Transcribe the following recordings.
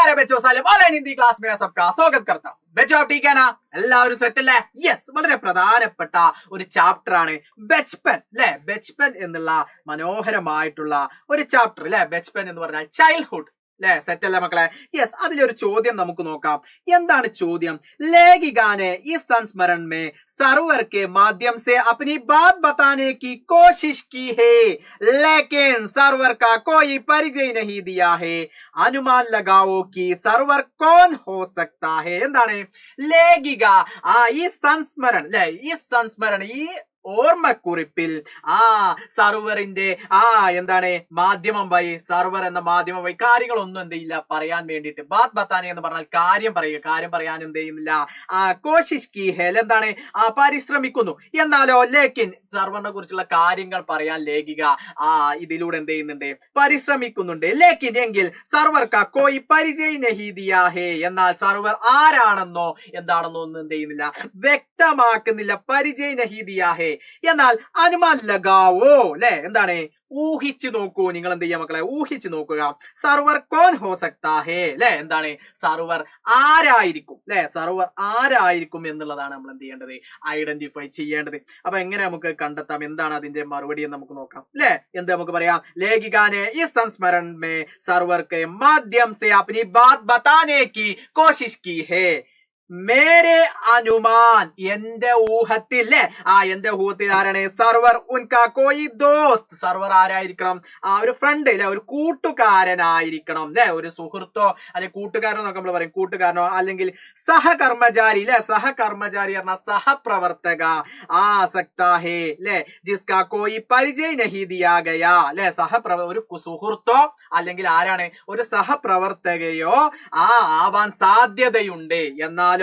प्यारे बच्चों साले ऑनलाइन हिंदी क्लास में सबका स्वागत करता हूँ. ബച്ചോ ठीक है ना? എല്ലാവരും സെറ്റ് അല്ലേ? യെസ്, വളരെ പ്രധാനപ്പെട്ട ഒരു ചാപ്റ്റർ ആണ് ബച്പൻ അല്ലെ. ബച്പൻ എന്നുള്ള മനോഹരമായിട്ടുള്ള ഒരു ചാപ്റ്റർ അല്ലെ. ബച്പൻ എന്ന് പറഞ്ഞാൽ ചൈൽഡ്ഹുഡ് അല്ലെ. സെറ്റ് അല്ലേ മക്കളെ? യെസ്, അതിലൊരു ചോദ്യം നമുക്ക് നോക്കാം. എന്താണ് ചോദ്യം? लेखिका ने इस संस्मरण में सर्वर के माध्यम से अपनी बात बताने की कोशिश की है, लेकिन सर्वर का कोई परिचय नहीं दिया है. अनुमान लगाओ कि सर्वर कौन हो सकता है. എന്താണ് ലേഖിക ഈ സംസ്മരൺ അല്ലെ, ഈ സംസ്മരൺ, ഈ ഓർമ്മക്കുറിപ്പിൽ സർവറിന്റെ എന്താണ് മാധ്യമം വഴി, സർവർ എന്ന മാധ്യമം വഴി കാര്യങ്ങളൊന്നും എന്ത് ചെയ്യില്ല പറയാൻ വേണ്ടിയിട്ട്, ബാത് ബത്താനെ എന്ന് പറഞ്ഞാൽ കാര്യം പറയുക, കാര്യം പറയാൻ എന്ത് ചെയ്യുന്നില്ല, കോശിഷ് കി ഹേൽ എന്താണ് പരിശ്രമിക്കുന്നു. എന്നാലോ ലേക്കിൻ സർവറിനെ കുറിച്ചുള്ള കാര്യങ്ങൾ പറയാൻ ലേഖിക ഇതിലൂടെ എന്ത് ചെയ്യുന്നുണ്ട്, പരിശ്രമിക്കുന്നുണ്ട്. ലേക്കിൻ എങ്കിൽ സർവർ കാ കോയി പരിചയ നഹി ദിയാ ഹേ, എന്നാൽ സർവർ ആരാണെന്നോ എന്താണെന്നോ ഒന്നും എന്ത് ചെയ്യുന്നില്ല, വ്യക്തമാക്കുന്നില്ല. പരിചയ നഹി ദിയാ ഹേ എന്നാൽ അനുമാൻ ലഗാവോ അല്ലെ, എന്താണ് ഊഹിച്ചു നോക്കൂ. നിങ്ങൾ എന്ത് ചെയ്യാ മക്കളെ, ഊഹിച്ചു നോക്കുക. സർവർ കോൻ ഹോ സക്താ ഹേ അല്ലെ, എന്താണ് സർവർ ആരായിരിക്കും അല്ലെ, സർവർ ആരായിരിക്കും എന്നുള്ളതാണ് നമ്മൾ എന്ത് ചെയ്യേണ്ടത്, ഐഡന്റിഫൈ ചെയ്യേണ്ടത്. അപ്പൊ എങ്ങനെ നമുക്ക് കണ്ടെത്താം, എന്താണ് അതിന്റെ മറുപടി എന്ന് നമുക്ക് നോക്കാം അല്ലെ. എന്ത് നമുക്ക് പറയാം, ലേഖികാനെ ഈ സംസ്മരൺ മേ സർവർ കെ മാധ്യം സെ അപ്നി ബാത് ബതാനെ കി കോശിഷ് കി ഹേ. മേരെ അനുമാൻ, എന്റെ ഊഹത്തിൽ അല്ലെ, എന്റെ ഊഹത്തിൽ ആരാണ് സർവർ, ഉൻകാ കോയി ദോസ്ത്, സർവർ ആരായിരിക്കണം, ഒരു ഫ്രണ്ട് അല്ലെ, ഒരു കൂട്ടുകാരനായിരിക്കണം അല്ലെ, ഒരു സുഹൃത്തോ അല്ലെ കൂട്ടുകാരനോ എന്നൊക്കെ നമ്മൾ പറയും, കൂട്ടുകാരനോ അല്ലെങ്കിൽ സഹകർമ്മചാരി അല്ലെ, സഹകർമ്മചാരി പറഞ്ഞ സഹപ്രവർത്തക സക്താ ഹേ അല്ലെ, ജിസ്കാ കോയി പരിചയ നഹി ദിയാ ഗയാ അല്ലെ, ഒരു സുഹൃത്തോ അല്ലെങ്കിൽ ആരാണ് ഒരു സഹപ്രവർത്തകയോ ആവാൻ സാധ്യതയുണ്ട്. എന്നാൽ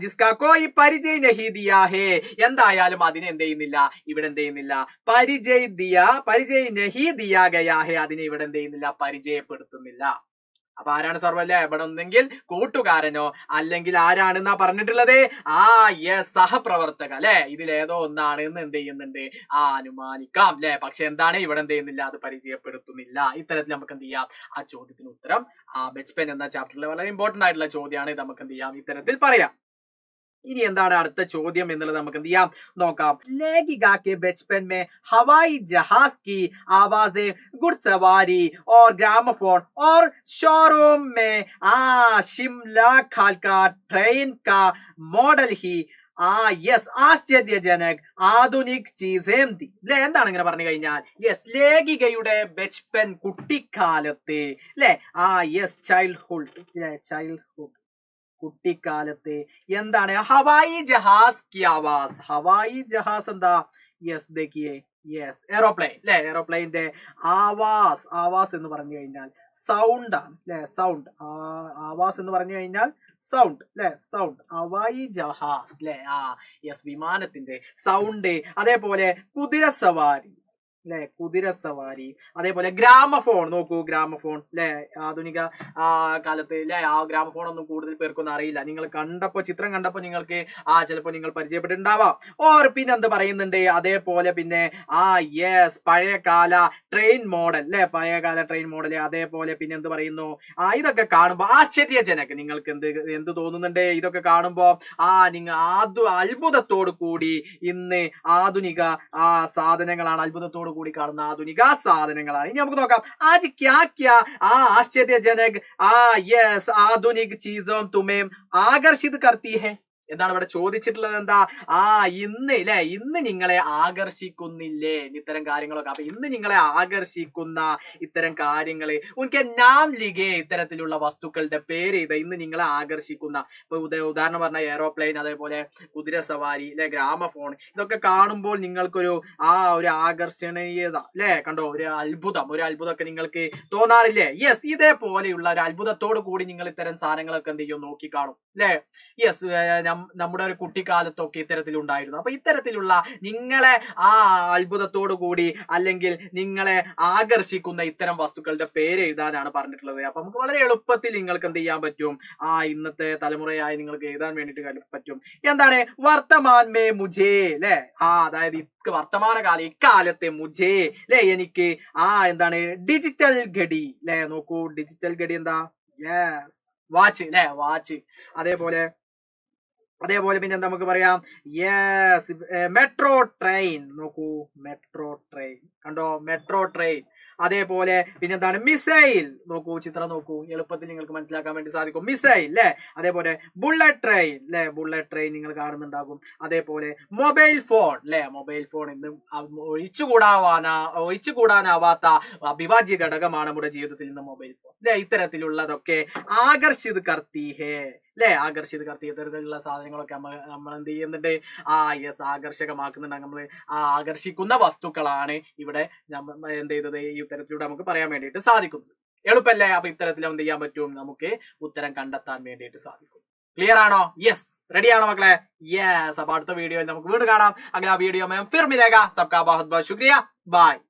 ജിസ്കാ കോയി പരിചയ നഹി ദിയാ ഹേ, എന്തായാലും അതിനെ എന്ത് ചെയ്യുന്നില്ല, ഇവിടെ എന്ത് ചെയ്യുന്നില്ല, പരിചയ നഹി ദിയാ ഗയാ ഹേ, അതിനെ ഇവിടെ എന്ത് ചെയ്യുന്നില്ല, പരിചയപ്പെടുത്തുന്നില്ല. അപ്പൊ ആരാണ് സർവർ അല്ലെ, ഇവിടെ ഒന്നെങ്കിൽ കൂട്ടുകാരനോ അല്ലെങ്കിൽ ആരാണെന്നാ പറഞ്ഞിട്ടുള്ളത്, യെസ് സഹപ്രവർത്തക അല്ലെ, ഇതിലേതോ ഒന്നാണ് എന്ന് എന്ത് ചെയ്യുന്നുണ്ട്, അനുമാനിക്കാം അല്ലെ. പക്ഷെ എന്താണ് ഇവിടെ എന്ത് ചെയ്യുന്നില്ല, അത് പരിചയപ്പെടുത്തുന്നില്ല. ഇത്തരത്തിൽ നമുക്ക് എന്ത് ചെയ്യാം, ആ ചോദ്യത്തിന് ഉത്തരം ബച്പൻ എന്ന ചാപ്റ്ററിലെ വളരെ ഇമ്പോർട്ടന്റ് ആയിട്ടുള്ള ചോദ്യമാണ്. ഇത് നമുക്ക് എന്ത് ചെയ്യാം, ഇത്തരത്തിൽ പറയാം. ഇനി എന്താണ് അടുത്ത ചോദ്യം എന്നുള്ളത് നമുക്ക് എന്ത് ചെയ്യാം, നോക്കാം. ലേഖിക के बचपन में हवाई जहाज की आवाजें, घुड़सवारी और ग्रामोफोन और शोरूम में शिमला खाल का ट्रेन का मॉडल ही യെസ് ആശ്ചര്യജനക് ആധുനിക് ചീസേം തി അല്ലെ. എന്താണ് ഇങ്ങനെ പറഞ്ഞു കഴിഞ്ഞാൽ, യെസ് ലേഖികയുടെ ബച്പൻ കുട്ടിക്കാലത്തെ അല്ലെ, യെസ് ചൈൽഡ്ഹുഡ് കുട്ടിക്കാലത്തെ എന്താണ് ഹവായി ജഹാസ് കി ആവാസ്. ഹവായി ജഹാസ് എന്താ, യെസ് ദേഖിയേ, യെസ് എയറോപ്ലെയിൻ അല്ലെ, എയറോപ്ലെയിന്റെ ആവാസ് എന്ന് പറഞ്ഞു കഴിഞ്ഞാൽ സൗണ്ട് ആണ് അല്ലെ, സൗണ്ട്. ആവാസ് എന്ന് പറഞ്ഞു കഴിഞ്ഞാൽ സൗണ്ട് അല്ലെ, സൗണ്ട്. ഹവായി ജഹാസ് അല്ലെ, യെസ് വിമാനത്തിന്റെ സൗണ്ട്. അതേപോലെ കുതിരസവാരി അല്ലെ, കുതിരസവാരി. അതേപോലെ ഗ്രാമഫോൺ, നോക്കൂ ഗ്രാമഫോൺ അല്ലെ, ആധുനിക കാലത്ത് അല്ലെ, ഗ്രാമഫോൺ ഒന്നും കൂടുതൽ പേർക്കൊന്നും അറിയില്ല. നിങ്ങൾ കണ്ടപ്പോ, ചിത്രം കണ്ടപ്പോ നിങ്ങൾക്ക് ചിലപ്പോ നിങ്ങൾ പരിചയപ്പെട്ടിട്ടുണ്ടാവാം. പിന്നെ എന്ത് പറയുന്നുണ്ട്, അതേപോലെ പിന്നെ യെസ് പഴയകാല ട്രെയിൻ മോഡൽ അല്ലെ, പഴയകാല ട്രെയിൻ മോഡൽ. അതേപോലെ പിന്നെ എന്ത് പറയുന്നു, ഇതൊക്കെ കാണുമ്പോ ആശ്ചര്യജനക്, നിങ്ങൾക്ക് എന്ത് തോന്നുന്നുണ്ട് ഇതൊക്കെ കാണുമ്പോ, നിങ്ങൾ അത്ഭുതത്തോടു കൂടി ഇന്ന് ആധുനിക സാധനങ്ങളാണ്, അത്ഭുതത്തോട് കൂടി കാണുന്ന ആധുനിക സാധനങ്ങളാണ്. ഇനി നമുക്ക് നോക്കാം, ആജ് ക്യാ ക്യാ ആശ്ചര്യജനക് യെസ് ആധുനിക് ചീസോം തുമേം ആകർഷിത് കർത്തി ഹെ. എന്താണ് ഇവിടെ ചോദിച്ചിട്ടുള്ളത്, എന്താ ഇന്ന് അല്ലെ, ഇന്ന് നിങ്ങളെ ആകർഷിക്കുന്നില്ലേ ഇത്തരം കാര്യങ്ങളൊക്കെ. അപ്പൊ ഇന്ന് നിങ്ങളെ ആകർഷിക്കുന്ന ഇത്തരം കാര്യങ്ങള് ഉൻകെ നാം ലിഖേ, ഇത്തരത്തിലുള്ള വസ്തുക്കളുടെ പേര് ഇത് ഇന്ന് നിങ്ങളെ ആകർഷിക്കുന്ന. ഇപ്പൊ ഉദാഹരണം പറഞ്ഞ എയറോപ്ലെയിൻ, അതേപോലെ കുതിരസവാരി അല്ലെ, ഗ്രാമഫോൺ, ഇതൊക്കെ കാണുമ്പോൾ നിങ്ങൾക്കൊരു ഒരു ആകർഷണീയത അല്ലെ, കണ്ടോ, ഒരു അത്ഭുതമൊക്കെ നിങ്ങൾക്ക് തോന്നാറില്ലേ. യെസ് ഇതേപോലെയുള്ള ഒരു അത്ഭുതത്തോടു കൂടി നിങ്ങൾ ഇത്തരം സാധനങ്ങളൊക്കെ എന്ത് ചെയ്യും, നോക്കി കാണും അല്ലെ. യെസ് നമ്മുടെ ഒരു കുട്ടിക്കാലത്തൊക്കെ ഇത്തരത്തിലുണ്ടായിരുന്നു. അപ്പൊ ഇത്തരത്തിലുള്ള നിങ്ങളെ അത്ഭുതത്തോടു കൂടി അല്ലെങ്കിൽ നിങ്ങളെ ആകർഷിക്കുന്ന ഇത്തരം വസ്തുക്കളുടെ പേര് എഴുതാനാണ് പറഞ്ഞിട്ടുള്ളത്. അപ്പൊ നമുക്ക് വളരെ എളുപ്പത്തിൽ നിങ്ങൾക്ക് എന്ത് ചെയ്യാൻ പറ്റും, ഇന്നത്തെ തലമുറയായി നിങ്ങൾക്ക് എഴുതാൻ വേണ്ടിയിട്ട് പറ്റും. എന്താണ് വർത്തമാൻ മേ മുജേ അല്ലെ, അതായത് വർത്തമാനകാലം ഇക്കാലത്തെ മുജേ അല്ലെ, എനിക്ക് എന്താണ് ഡിജിറ്റൽ ഘടി അല്ലെ. നോക്കൂ ഡിജിറ്റൽ ഘടി എന്താ, യെസ് വാച്ച് അല്ലെ വാച്ച്. അതേപോലെ പിന്നെ നമുക്ക് പറയാം യെസ് മെട്രോ ട്രെയിൻ. നോക്കൂ മെട്രോ ട്രെയിൻ കണ്ടോ മെട്രോ ട്രെയിൻ. അതേപോലെ പിന്നെന്താണ് മിസൈൽ. നോക്കൂ ചിത്രം നോക്കൂ, എളുപ്പത്തിൽ നിങ്ങൾക്ക് മനസ്സിലാക്കാൻ വേണ്ടി സാധിക്കും. മിസൈൽ അല്ലെ. അതേപോലെ ബുള്ളറ്റ് ട്രെയിൻ അല്ലെ, ബുള്ളറ്റ് ട്രെയിൻ നിങ്ങൾ കാണുന്നുണ്ടാകും. അതേപോലെ മൊബൈൽ ഫോൺ അല്ലെ, മൊബൈൽ ഫോൺ ഇന്നും ഒഴിച്ചുകൂടാനാവാത്ത അവിഭാജ്യ ഘടകമാണ് നമ്മുടെ ജീവിതത്തിൽ നിന്ന് മൊബൈൽ ഫോൺ അല്ലെ. ഇത്തരത്തിലുള്ളതൊക്കെ ആകർഷിത് കർത്തി ഹേ അല്ലെ, ആകർഷിത് കർത്തി ഇത്തരത്തിലുള്ള സാധനങ്ങളൊക്കെ നമ്മൾ എന്ത് ചെയ്യുന്നുണ്ട്, യെസ് ആകർഷകമാക്കുന്നുണ്ട്. നമ്മൾ ആകർഷിക്കുന്ന വസ്തുക്കളാണ് ഇവിടെ എന്ത് ചെയ്തത് ഈ ഉത്തരത്തിലൂടെ നമുക്ക് പറയാൻ വേണ്ടിയിട്ട് സാധിക്കുന്നത്. എളുപ്പല്ലേ? അപ്പൊ ഇത്തരത്തിൽ എന്ത് ചെയ്യാൻ പറ്റും, നമുക്ക് ഉത്തരം കണ്ടെത്താൻ വേണ്ടിയിട്ട് സാധിക്കും. ക്ലിയർ ആണോ? യെസ് റെഡി ആണോ മക്കളെ? യെസ്. അപ്പൊ അടുത്ത വീഡിയോയിൽ നമുക്ക് വീണ്ടും കാണാം. അഗ്ല വീഡിയോ में फिर मिलेगा. सबका बहुत बहुत शुक्रिया. बाय.